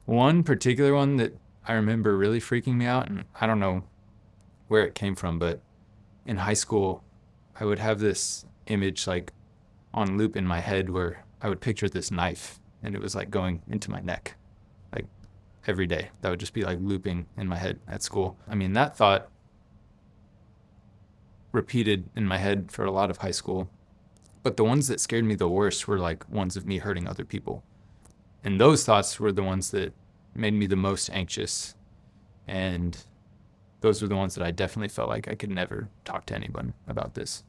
One particular one that I remember really freaking me out, and I don't know where it came from, but in high school, I would have this image like on loop in my head where I would picture this knife and it was like going into my neck, like every day. That would just be like looping in my head at school. I mean, that thought repeated in my head for a lot of high school. But the ones that scared me the worst were like ones of me hurting other people. And those thoughts were the ones that made me the most anxious. And those were the ones that I definitely felt like I could never talk to anyone about this.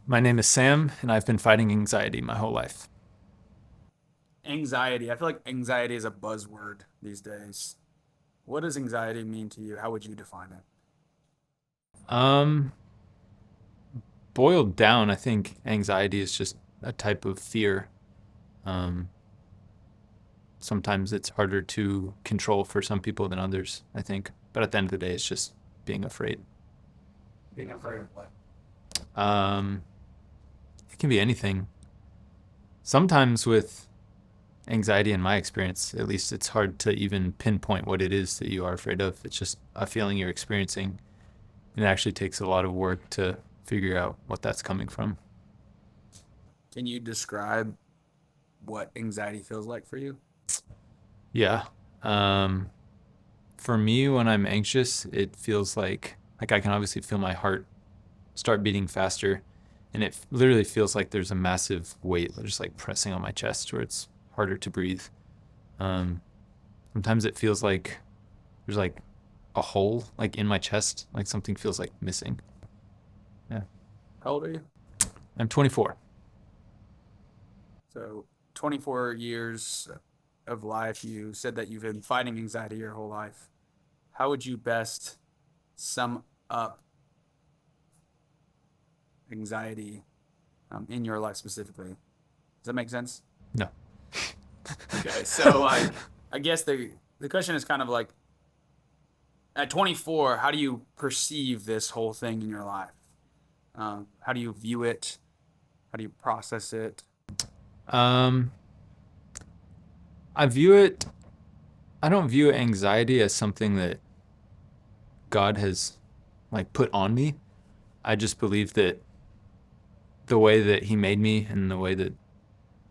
My name is Sam, and I've been fighting anxiety my whole life. Anxiety. I feel like anxiety is a buzzword these days. What does anxiety mean to you? How would you define it? Um, Boiled down, I think anxiety is just a type of fear. Um, Sometimes it's harder to control for some people than others, I think. But at the end of the day, it's just being afraid. Being afraid of what? Um, it can be anything. Sometimes with anxiety, in my experience, at least, it's hard to even pinpoint what it is that you are afraid of. It's just a feeling you're experiencing. It actually takes a lot of work to figure out what that's coming from. Can you describe what anxiety feels like for you? Yeah. Um, for me, when I'm anxious, it feels like I can obviously feel my heart start beating faster, and it literally feels like there's a massive weight just like pressing on my chest, where it's harder to breathe. Um, Sometimes it feels like there's like a hole like in my chest, like something feels like missing. Yeah. How old are you? I'm 24. So, 24 years of life. You said that you've been fighting anxiety your whole life. How would you best sum up anxiety in your life specifically? Does that make sense? No. Okay, so I guess the question is kind of like at 24, how do you perceive this whole thing in your life? How do you view it? How do you process it? um, I view it. I don't view anxiety as something that God has like put on me. I just believe that the way that He made me and the way that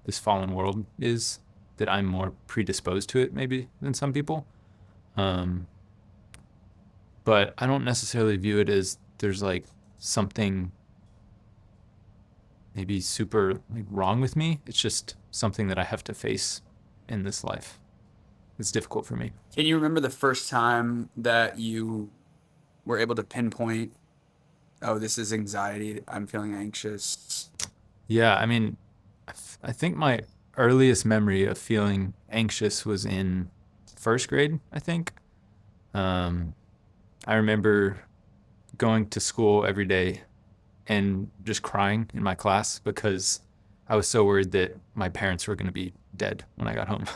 this fallen world is, that I'm more predisposed to it maybe than some people. Um, but I don't necessarily view it as there's like something maybe super like wrong with me. It's just something that I have to face in this life. It's difficult for me. Can you remember the first time that you were able to pinpoint, oh, this is anxiety, I'm feeling anxious? Yeah, I mean, I think my earliest memory of feeling anxious was in first grade, I think. Um, I remember going to school every day and just crying in my class because I was so worried that my parents were going to be dead when I got home,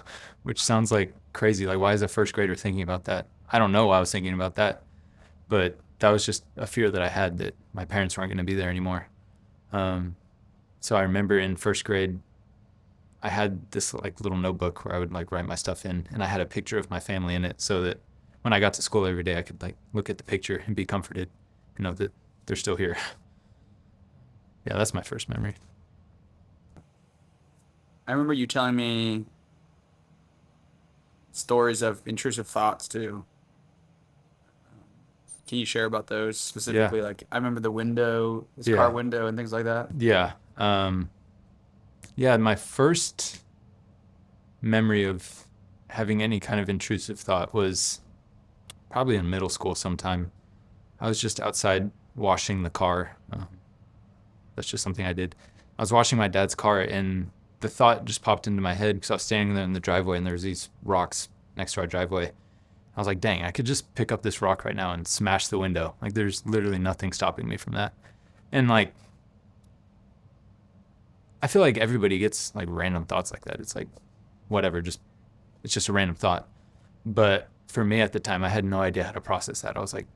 which sounds like crazy. Like, why is a first grader thinking about that? I don't know why I was thinking about that, but that was just a fear that I had that my parents weren't going to be there anymore. Um, so I remember in first grade, I had this like little notebook where I would like write my stuff in, and I had a picture of my family in it so that when I got to school every day, I could like look at the picture and be comforted, that they're still here. Yeah, that's my first memory. I remember you telling me stories of intrusive thoughts too. Can you share about those Yeah, specifically? Like, I remember the window, this car yeah, window, and things like that. yeah. Yeah, my first memory of having any kind of intrusive thought was probably in middle school sometime. I was just outside washing the car. That's just something I did. I was washing my dad's car, and the thought just popped into my head because I was standing there in the driveway, and there was these rocks next to our driveway. I was like, dang, I could just pick up this rock right now and smash the window. Like, there's literally nothing stopping me from that. And like, I feel like everybody gets like random thoughts like that. It's like, whatever, just it's just a random thought. But for me at the time, I had no idea how to process that. I was like,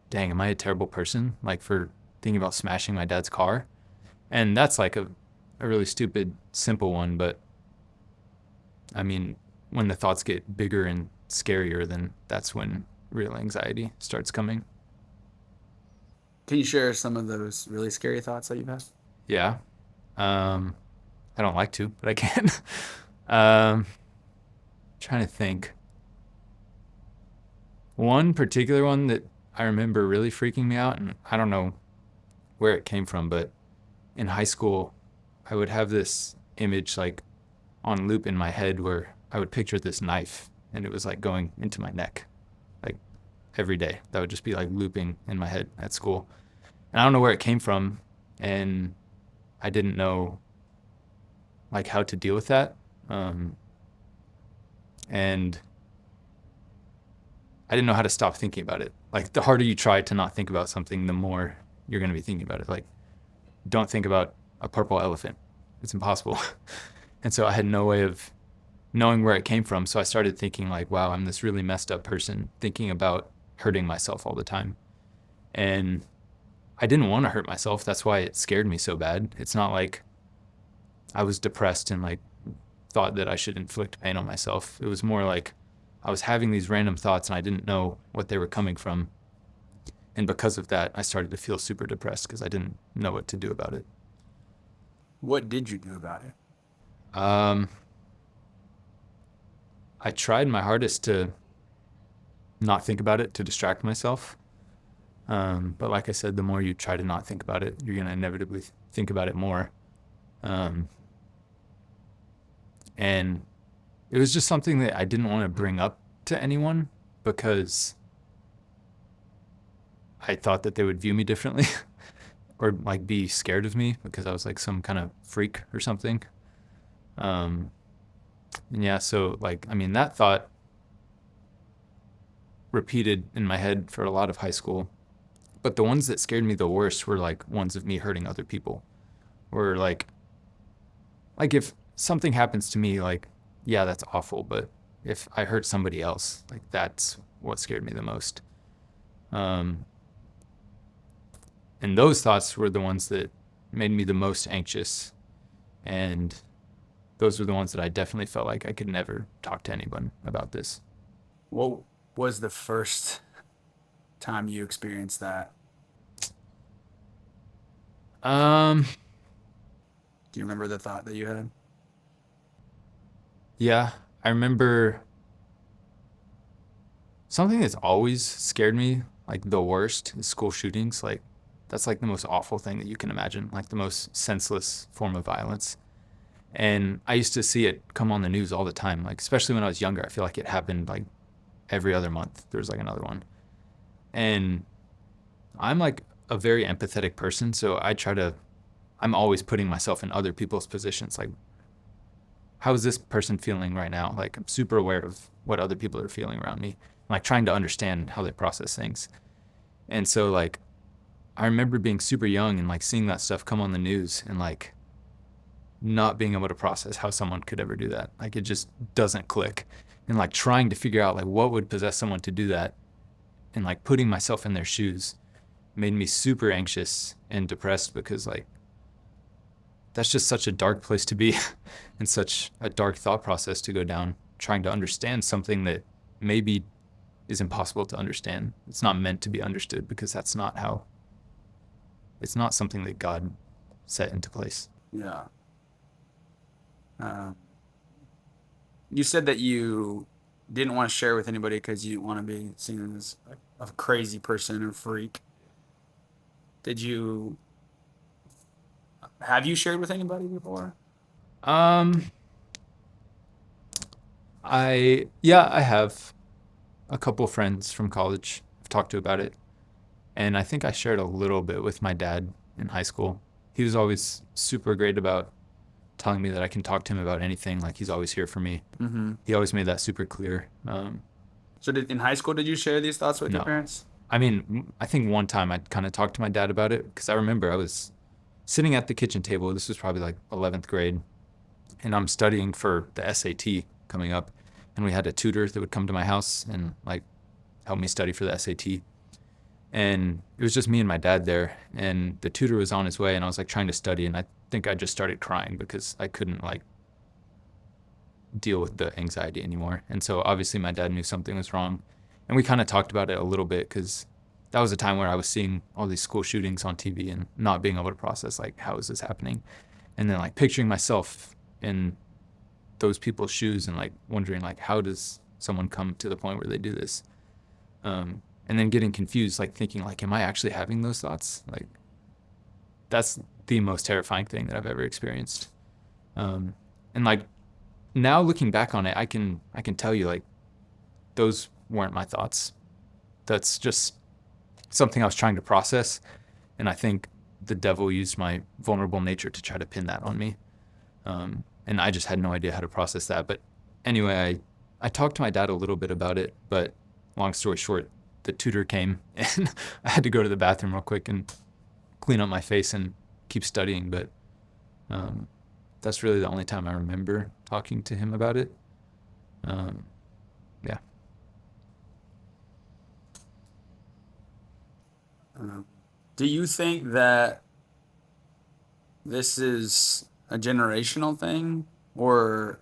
dang, am I a terrible person? Like, for thinking about smashing my dad's car. And that's like a really stupid, simple one. But I mean, when the thoughts get bigger and scarier, then that's when real anxiety starts coming. Can you share some of those really scary thoughts that you've had? Yeah. Um, I don't like to, but I can. um, Trying to think. One particular one that I remember really freaking me out, and I don't know where it came from, but in high school, I would have this image like on loop in my head where I would picture this knife and it was like going into my neck like every day. That would just be like looping in my head at school. And I don't know where it came from, and I didn't know like how to deal with that. Um, and I didn't know how to stop thinking about it. Like the harder you try to not think about something, the more you're going to be thinking about it. Like don't think about a purple elephant. It's impossible. And so I had no way of knowing where it came from. So I started thinking like, wow, I'm this really messed up person thinking about hurting myself all the time. And I didn't want to hurt myself. That's why it scared me so bad. It's not like I was depressed and like thought that I should inflict pain on myself. It was more like I was having these random thoughts and I didn't know what they were coming from. And because of that, I started to feel super depressed because I didn't know what to do about it. What did you do about it? Um, I tried my hardest to not think about it, to distract myself. But like I said, the more you try to not think about it, you're going to inevitably think about it more. Um, and it was just something that I didn't want to bring up to anyone because I thought that they would view me differently or like be scared of me because I was like some kind of freak or something. And yeah, so like, I mean, that thought repeated in my head for a lot of high school. But the ones that scared me the worst were like ones of me hurting other people. Or like if something happens to me, like, yeah, that's awful. But if I hurt somebody else, like that's what scared me the most. Um, and those thoughts were the ones that made me the most anxious. And those were the ones that I definitely felt like I could never talk to anyone about this. What was the first time you experienced that? Um, Do you remember the thought that you had? yeah, I remember something that's always scared me, like the worst, is school shootings. Like, that's like the most awful thing that you can imagine, like the most senseless form of violence. And I used to see it come on the news all the time, like, especially when I was younger. I feel like it happened like every other month. There was like another one. And I'm like a very empathetic person. So I'm always putting myself in other people's positions. Like, how is this person feeling right now? Like, I'm super aware of what other people are feeling around me, like trying to understand how they process things. And so, like, I remember being super young and like seeing that stuff come on the news and like not being able to process how someone could ever do that. Like, it just doesn't click. And like trying to figure out like what would possess someone to do that and like putting myself in their shoes made me super anxious and depressed because like that's just such a dark place to be and such a dark thought process to go down, trying to understand something that maybe is impossible to understand. It's not meant to be understood because it's not something that God set into place. Yeah. Um, you said that you didn't want to share with anybody because you didn't want to be seen as a crazy person or freak. Did you have you shared with anybody before? Um, I have a couple friends from college I've talked to about it. And I think I shared a little bit with my dad in high school. He was always super great about telling me that I can talk to him about anything. Like he's always here for me. Mm-hmm. He always made that super clear. So in high school, did you share these thoughts with your No, parents? I mean, I think one time I kind of talked to my dad about it because I remember I was sitting at the kitchen table. This was probably like 11th grade, and I'm studying for the SAT coming up, and we had a tutor that would come to my house and like help me study for the SAT. And it was just me and my dad there, and the tutor was on his way, and I was like trying to study, and I think I just started crying because I couldn't like deal with the anxiety anymore. And so obviously my dad knew something was wrong, and we kind of talked about it a little bit because that was a time where I was seeing all these school shootings on TV and not being able to process like how is this happening, and then like picturing myself in those people's shoes and like wondering like how does someone come to the point where they do this, and then getting confused, like thinking like am I actually having those thoughts? Like that's the most terrifying thing that I've ever experienced. And like now looking back on it, I can tell you like those weren't my thoughts. That's just something I was trying to process, and I think the devil used my vulnerable nature to try to pin that on me. And I just had no idea how to process that. But anyway, I talked to my dad a little bit about it, but long story short, the tutor came and I had to go to the bathroom real quick and clean up my face and keep studying. But um, that's really the only time I remember talking to him about it. Um, yeah. Um, do you think that this is a generational thing, or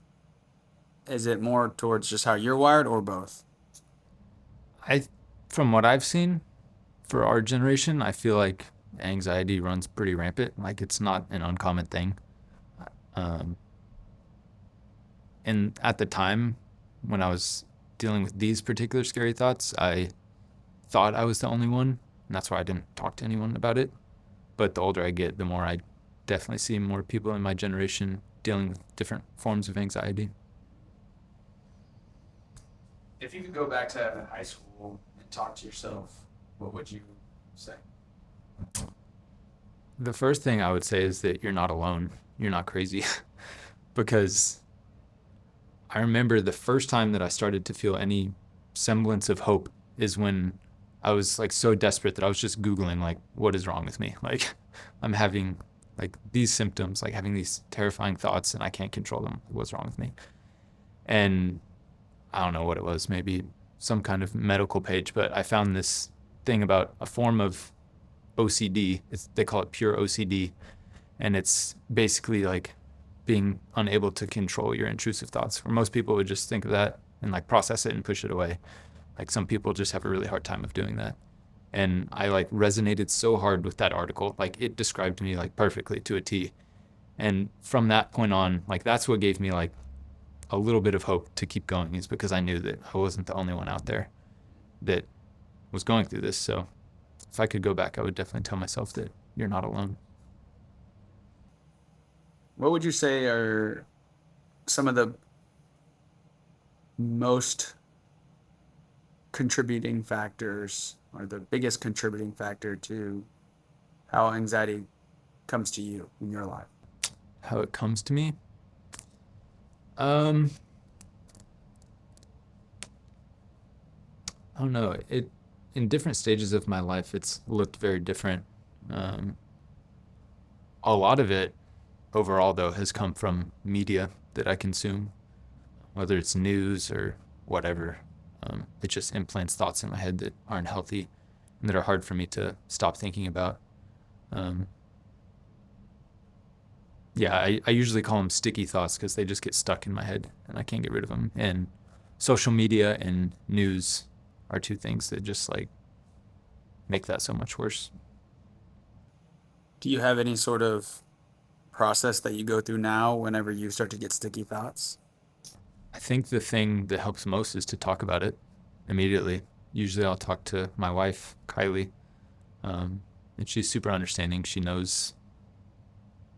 is it more towards just how you're wired, or both? I, from what I've seen for our generation, I feel like anxiety runs pretty rampant. Like it's not an uncommon thing. Um, and at the time when I was dealing with these particular scary thoughts, I thought I was the only one, and that's why I didn't talk to anyone about it. But the older I get, the more I definitely see more people in my generation dealing with different forms of anxiety. If you could go back to high school and talk to yourself, what would you say? The first thing I would say is that you're not alone. You're not crazy. Because I remember the first time that I started to feel any semblance of hope is when I was like so desperate that I was just Googling, like, what is wrong with me? Like, I'm having like these symptoms, like having these terrifying thoughts and I can't control them. What's wrong with me? And I don't know what it was, maybe some kind of medical page, but I found this thing about a form of OCD. They call it pure OCD. And it's basically like being unable to control your intrusive thoughts, where most people would just think of that and like process it and push it away. Like some people just have a really hard time of doing that. And I like resonated so hard with that article. Like it described me like perfectly to a T. And from that point on, like that's what gave me like a little bit of hope to keep going, is because I knew that I wasn't the only one out there that was going through this. So if I could go back, I would definitely tell myself that you're not alone. What would you say are some of the most contributing factors, or the biggest contributing factor to how anxiety comes to you in your life? How it comes to me? Um, I don't know. It in different stages of my life, it's looked very different. Um, a lot of it overall, though, has come from media that I consume, whether it's news or whatever. It just implants thoughts in my head that aren't healthy and that are hard for me to stop thinking about. Um, yeah, I usually call them sticky thoughts because they just get stuck in my head and I can't get rid of them. And social media and news are two things that just like make that so much worse. Do you have any sort of process that you go through now whenever you start to get sticky thoughts? I think the thing that helps most is to talk about it immediately. Usually I'll talk to my wife, Kylie, and she's super understanding. She knows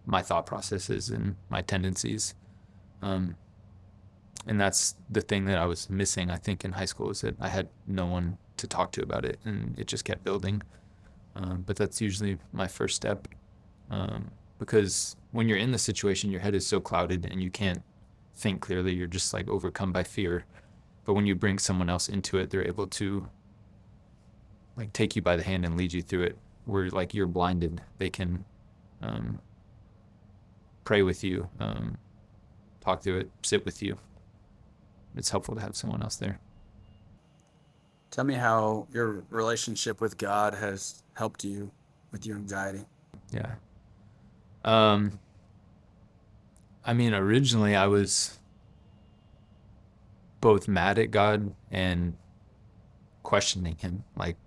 my thought processes and my tendencies. Um, and that's the thing that I was missing, I think, in high school, is that I had no one to talk to about it, and it just kept building. But that's usually my first step, because when you're in the situation, your head is so clouded and you can't think clearly. You're just like overcome by fear. But when you bring someone else into it, they're able to like take you by the hand and lead you through it. Where like you're blinded, they can um, pray with you, talk through it, sit with you. It's helpful to have someone else there. Tell me how your relationship with God has helped you with your anxiety. Yeah. Um, I mean, originally I was both mad at God and questioning him. Like,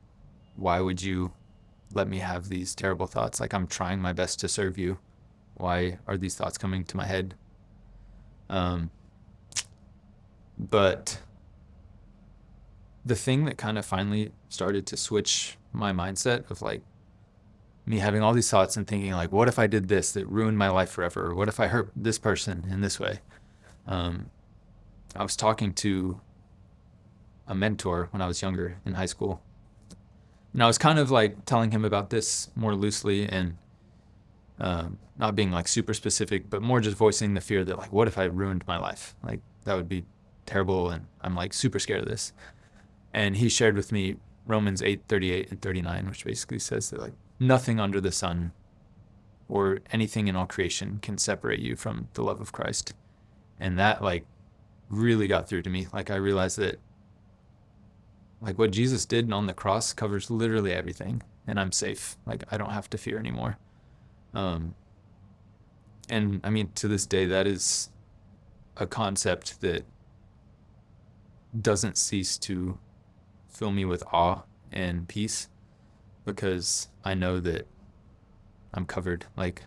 why would you let me have these terrible thoughts? Like, I'm trying my best to serve you. Why are these thoughts coming to my head? Um, but the thing that kind of finally started to switch my mindset of like me having all these thoughts and thinking like, what if I did this that ruined my life forever? Or what if I hurt this person in this way? Um, I was talking to a mentor when I was younger in high school, and I was kind of like telling him about this more loosely and not being like super specific, but more just voicing the fear that like, what if I ruined my life? Like that would be terrible, and I'm like super scared of this. And he shared with me Romans 8:38 and 39, which basically says that like nothing under the sun or anything in all creation can separate you from the love of Christ. And that like really got through to me. Like I realized that like what Jesus did on the cross covers literally everything, and I'm safe. Like I don't have to fear anymore. Um, and I mean, to this day, that is a concept that doesn't cease to fill me with awe and peace, because I know that I'm covered. Like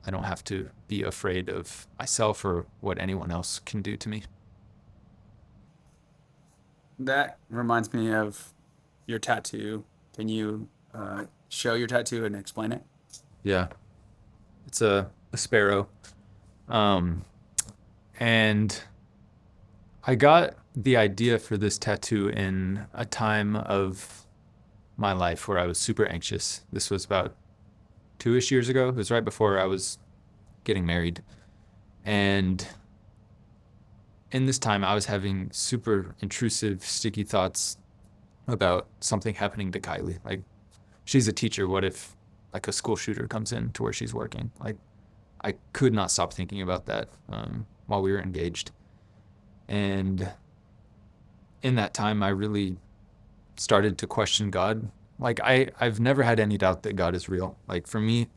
I don't have to be afraid of myself or what anyone else can do to me. That reminds me of your tattoo. Can you show your tattoo and explain it? Yeah, it's a sparrow. Um, and I got the idea for this tattoo in a time of my life where I was super anxious. This was about 2-ish years ago. It was right before I was getting married. And in this time, I was having super intrusive, sticky thoughts about something happening to Kylie. Like, she's a teacher. What if, like, a school shooter comes in to where she's working? Like, I could not stop thinking about that while we were engaged. And in that time, I really started to question God. Like, I've never had any doubt that God is real. Like, for me,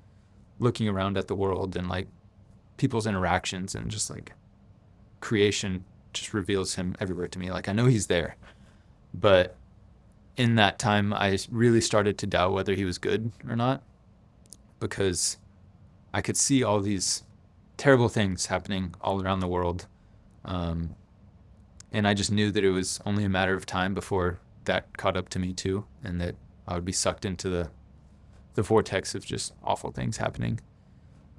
looking around at the world and, like, people's interactions and just, like, creation just reveals him everywhere to me. Like, I know he's there. But in that time, I really started to doubt whether he was good or not, because I could see all these terrible things happening all around the world. Um, and I just knew that it was only a matter of time before that caught up to me too, and that I would be sucked into the vortex of just awful things happening.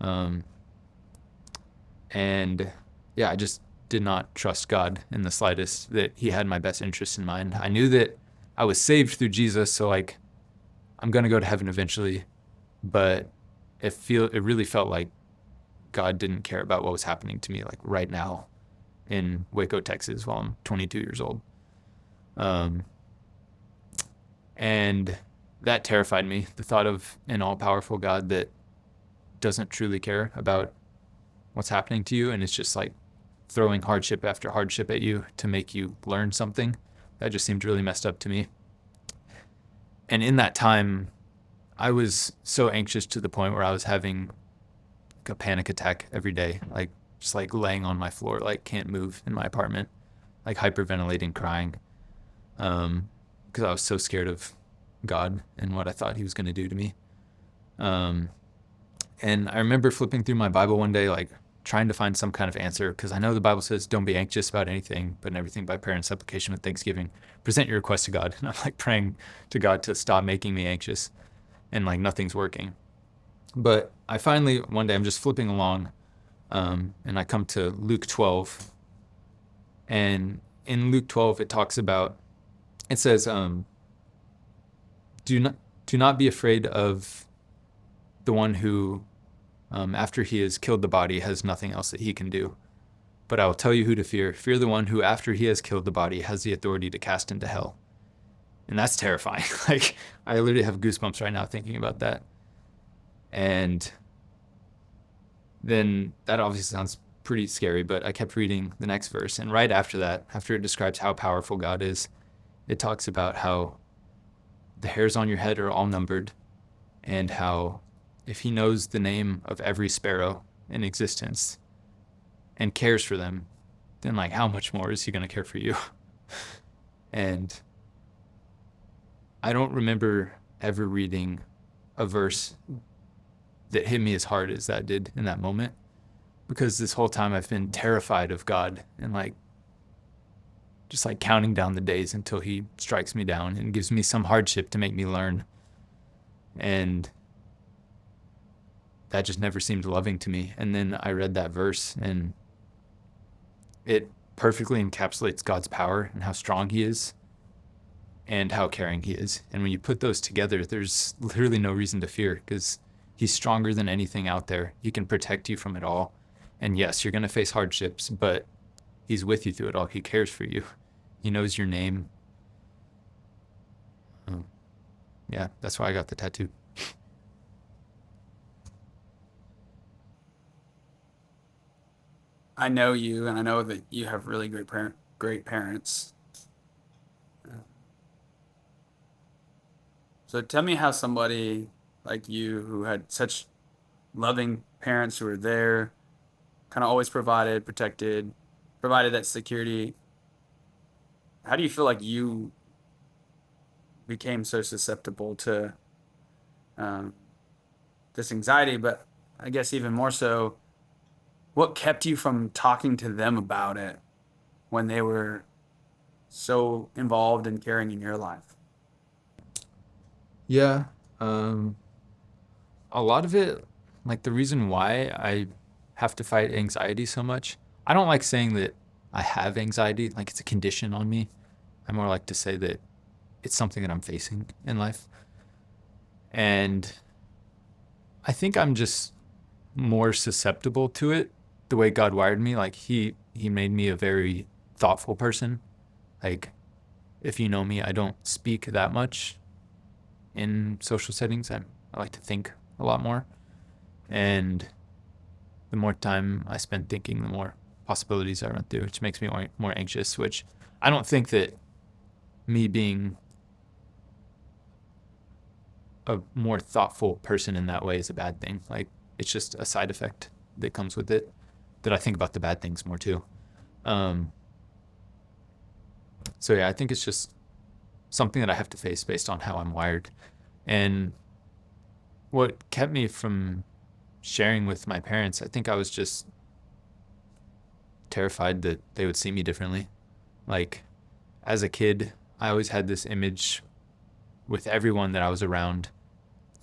Um, and yeah, I just did not trust God in the slightest, that he had my best interest in mind. I knew that I was saved through Jesus, so like I'm gonna go to heaven eventually, but it really felt like God didn't care about what was happening to me like right now in Waco, Texas, while I'm 22 years old. Um, and that terrified me. The thought of an all-powerful God that doesn't truly care about what's happening to you, and it's just like throwing hardship after hardship at you to make you learn something. That just seemed really messed up to me. And in that time, I was so anxious to the point where I was having like a panic attack every day, like just like laying on my floor, like can't move in my apartment, like hyperventilating, crying, because I was so scared of God and what I thought he was going to do to me. Um, and I remember flipping through my Bible one day, like trying to find some kind of answer, because I know the Bible says don't be anxious about anything, but in everything by prayer and supplication with thanksgiving present your request to God. And I'm like praying to God to stop making me anxious, and like nothing's working. But I finally, one day I'm just flipping along, and I come to Luke 12. And in Luke 12, it says, do not be afraid of the one who, after he has killed the body, has nothing else that he can do. But I will tell you who to fear. Fear the one who, after he has killed the body, has the authority to cast into hell. And that's terrifying. Like, I literally have goosebumps right now thinking about that. And then that obviously sounds pretty scary, but I kept reading the next verse. And right after that, after it describes how powerful God is, it talks about how the hairs on your head are all numbered, and how if he knows the name of every sparrow in existence and cares for them, then like how much more is he going to care for you? And I don't remember ever reading a verse that hit me as hard as that did in that moment, because this whole time I've been terrified of God and like just like counting down the days until he strikes me down and gives me some hardship to make me learn. And that just never seemed loving to me. And then I read that verse, and it perfectly encapsulates God's power and how strong he is and how caring he is. And when you put those together, there's literally no reason to fear, because he's stronger than anything out there. He can protect you from it all. And yes, you're going to face hardships, but he's with you through it all. He cares for you. He knows your name. Yeah, that's why I got the tattoo. I know you, and I know that you have really great parents. So tell me how somebody like you, who had such loving parents who were there, kind of always provided, protected, provided that security. How do you feel like you became so susceptible to um, this anxiety? But I guess even more so, what kept you from talking to them about it when they were so involved and caring in your life? Yeah. Um, a lot of it, like the reason why I have to fight anxiety so much, I don't like saying that I have anxiety, like it's a condition on me. I more like to say that it's something that I'm facing in life. And I think I'm just more susceptible to it the way God wired me. Like he made me a very thoughtful person. Like if you know me, I don't speak that much in social settings. I like to think a lot more. And the more time I spend thinking, the more possibilities I run through, which makes me more anxious, which I don't think that me being a more thoughtful person in that way is a bad thing. Like it's just a side effect that comes with it, that I think about the bad things more too. Um, so yeah, I think it's just something that I have to face based on how I'm wired. And what kept me from sharing with my parents, I think I was just terrified that they would see me differently. Like as a kid, I always had this image with everyone that I was around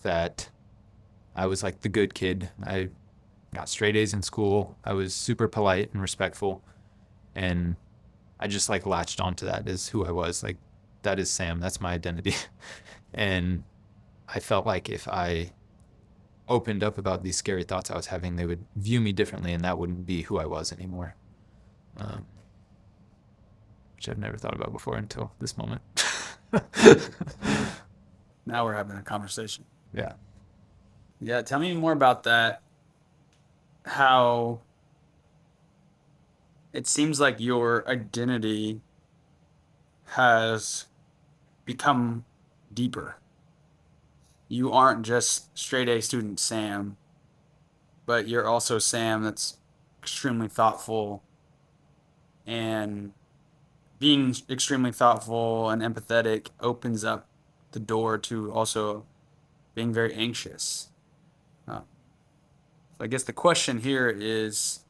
that I was like the good kid. I got straight A's in school. I was super polite and respectful. And I just like latched onto that as who I was. Like that is Sam. That's my identity. And I felt like if I opened up about these scary thoughts I was having, they would view me differently, and that wouldn't be who I was anymore. Um, which I've never thought about before until this moment. Now we're having a conversation. Yeah. Yeah, tell me more about that. How it seems like your identity has become deeper. You aren't just straight A student Sam, but you're also Sam that's extremely thoughtful. And being extremely thoughtful and empathetic opens up the door to also being very anxious. So I guess the question here is,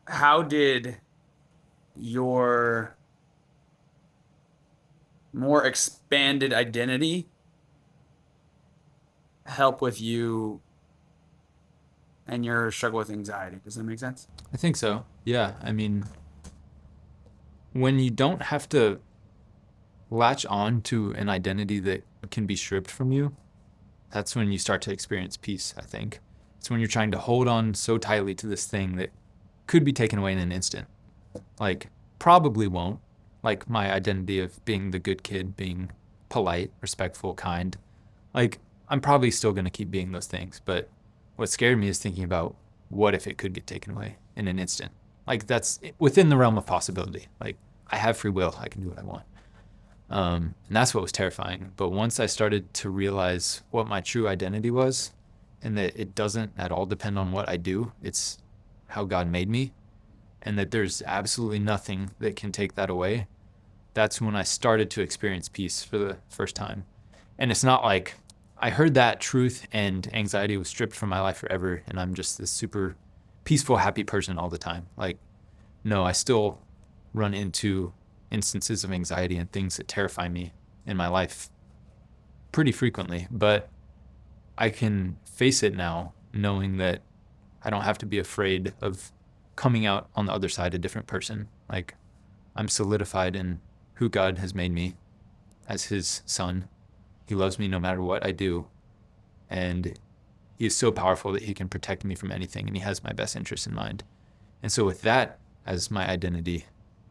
how did your more expanded identity help with you and your struggle with anxiety? Does that make sense? I think so. Yeah. I mean, when you don't have to latch on to an identity that can be stripped from you, that's when you start to experience peace, I think. It's when you're trying to hold on so tightly to this thing that could be taken away in an instant. Like, probably won't. Like, my identity of being the good kid, being polite, respectful, kind. Like, I'm probably still going to keep being those things. But what scared me is thinking about what if it could get taken away in an instant? Like, that's within the realm of possibility. Like, I have free will. I can do what I want. And that's what was terrifying. But once I started to realize what my true identity was, and that it doesn't at all depend on what I do, it's how God made me, and that there's absolutely nothing that can take that away, that's when I started to experience peace for the first time. And it's not like I heard that truth and anxiety was stripped from my life forever, and I'm just this super peaceful, happy person all the time. Like, no, I still run into instances of anxiety and things that terrify me in my life pretty frequently, but I can face it now knowing that I don't have to be afraid of coming out on the other side a different person. Like, I'm solidified in who God has made me as his son. He loves me no matter what I do. And he is so powerful that he can protect me from anything, and he has my best interest in mind. And so with that as my identity,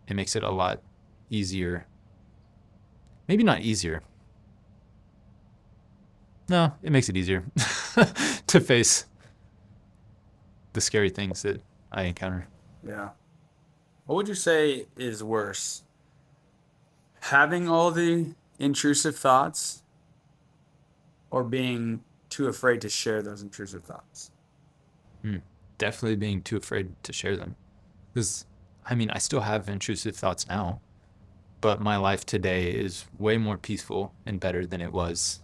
it makes it a lot easier. Maybe not easier. No, it makes it easier to face the scary things that I encounter. Yeah. What would you say is worse? Having all the intrusive thoughts or being too afraid to share those intrusive thoughts? Hmm. Definitely being too afraid to share them. Because, I mean, I still have intrusive thoughts now, but my life today is way more peaceful and better than it was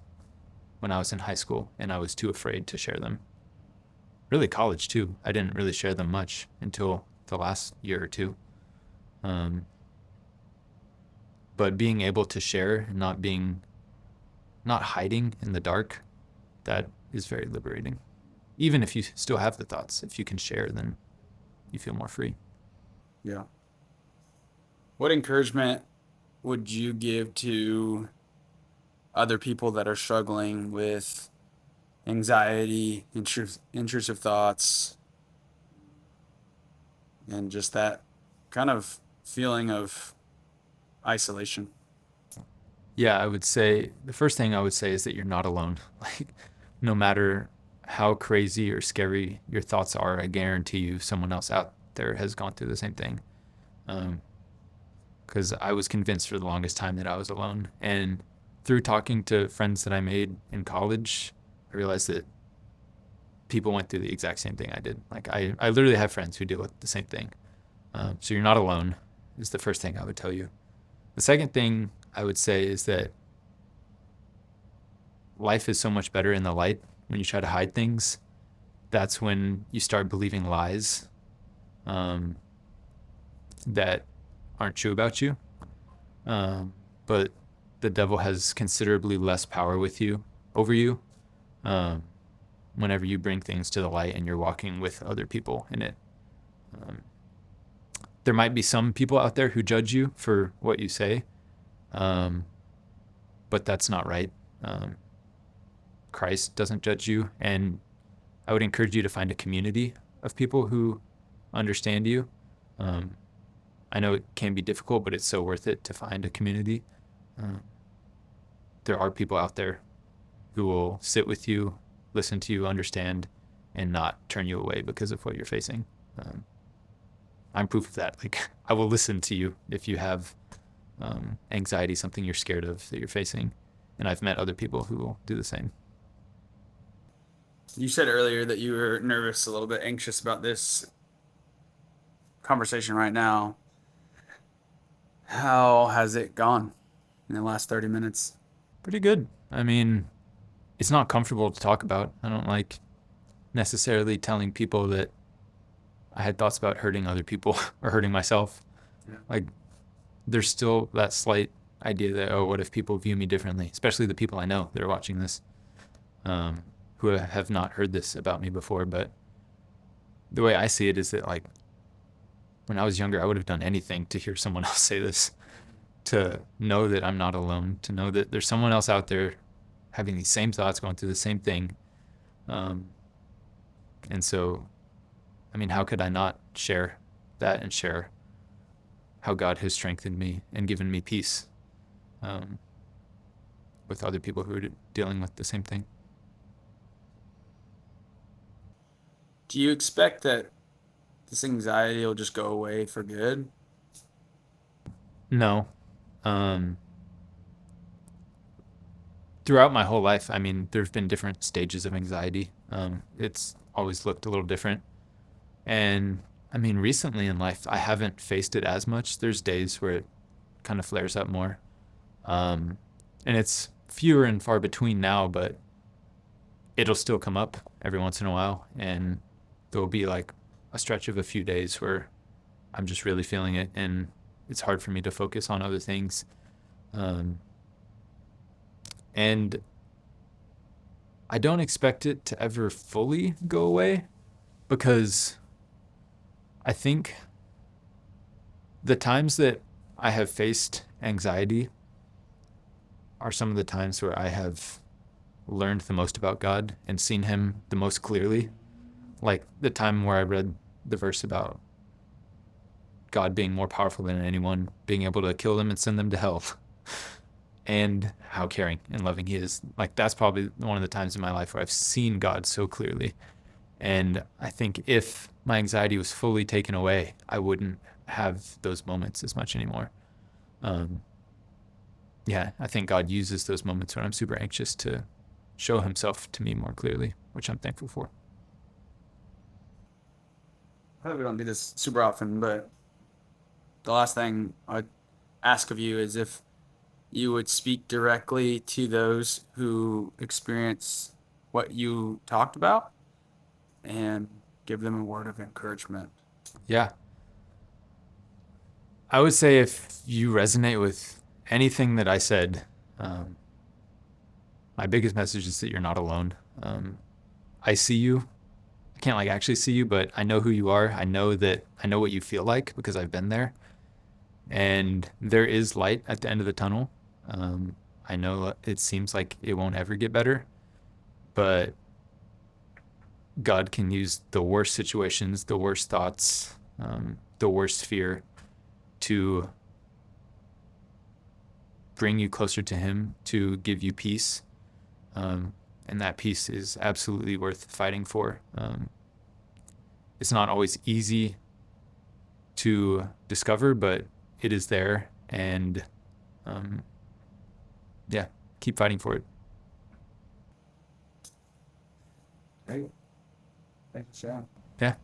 when I was in high school and I was too afraid to share them. Really, college too. I didn't really share them much until the last year or two. Um, but being able to share and not hiding in the dark, that is very liberating. Even if you still have the thoughts, if you can share, then you feel more free. Yeah. What encouragement would you give to other people that are struggling with anxiety, intrusive thoughts, and just that kind of feeling of isolation? Yeah, I would say the first thing I would say is that you're not alone. Like, no matter how crazy or scary your thoughts are, I guarantee you someone else out there has gone through the same thing. Because I was convinced for the longest time that I was alone. And through talking to friends that I made in college, I realized that people went through the exact same thing I did. Like, I literally have friends who deal with the same thing. So you're not alone, is the first thing I would tell you. The second thing I would say is that life is so much better in the light. When you try to hide things, that's when you start believing lies um, that aren't true about you. But the devil has considerably less power with you, over you, um, whenever you bring things to the light and you're walking with other people in it. Um, there might be some people out there who judge you for what you say, um, but that's not right. Christ doesn't judge you, and I would encourage you to find a community of people who understand you. Um, I know it can be difficult, but it's so worth it to find a community. Um, there are people out there who will sit with you, listen to you, understand, and not turn you away because of what you're facing. I'm proof of that. Like, I will listen to you if you have anxiety, something you're scared of that you're facing, and I've met other people who will do the same. You said earlier that you were nervous, a little bit anxious about this conversation right now. How has it gone in the last 30 minutes? Pretty good. I mean, it's not comfortable to talk about. I don't like necessarily telling people that I had thoughts about hurting other people or hurting myself. Yeah. Like, there's still that slight idea that, oh, what if people view me differently, especially the people I know that are watching this, who have not heard this about me before. But the way I see it is that, like, when I was younger, I would have done anything to hear someone else say this, to know that I'm not alone, to know that there's someone else out there having these same thoughts, going through the same thing. And so, I mean, how could I not share that and share how God has strengthened me and given me peace with other people who are dealing with the same thing? Do you expect that this anxiety will just go away for good? No. Um, Throughout my whole life, I mean, there've been different stages of anxiety. It's always looked a little different. And I mean, recently in life, I haven't faced it as much. There's days where it kind of flares up more. Um, and it's fewer and far between now, but it'll still come up every once in a while. And there'll be like a stretch of a few days where I'm just really feeling it. And it's hard for me to focus on other things. Um, and I don't expect it to ever fully go away because I think the times that I have faced anxiety are some of the times where I have learned the most about God and seen Him the most clearly. Like the time where I read the verse about God being more powerful than anyone, being able to kill them and send them to hell, and how caring and loving He is. Like that's probably one of the times in my life where I've seen God so clearly. And I think if my anxiety was fully taken away, I wouldn't have those moments as much anymore. Um, yeah, I think God uses those moments when I'm super anxious to show Himself to me more clearly, which I'm thankful for. Probably don't do this super often, but the last thing I'd ask of you is if you would speak directly to those who experience what you talked about and give them a word of encouragement. Yeah, I would say if you resonate with anything that I said, um, my biggest message is that you're not alone. I see you. I can't like actually see you, but I know who you are. I know what you feel like because I've been there. And there is light at the end of the tunnel. Um, I know it seems like it won't ever get better, but God can use the worst situations, the worst thoughts, the worst fear to bring you closer to Him, to give you peace. And that peace is absolutely worth fighting for. It's not always easy to discover, but it is there. And um, yeah, keep fighting for it. Great. Thanks, Sean. Yeah.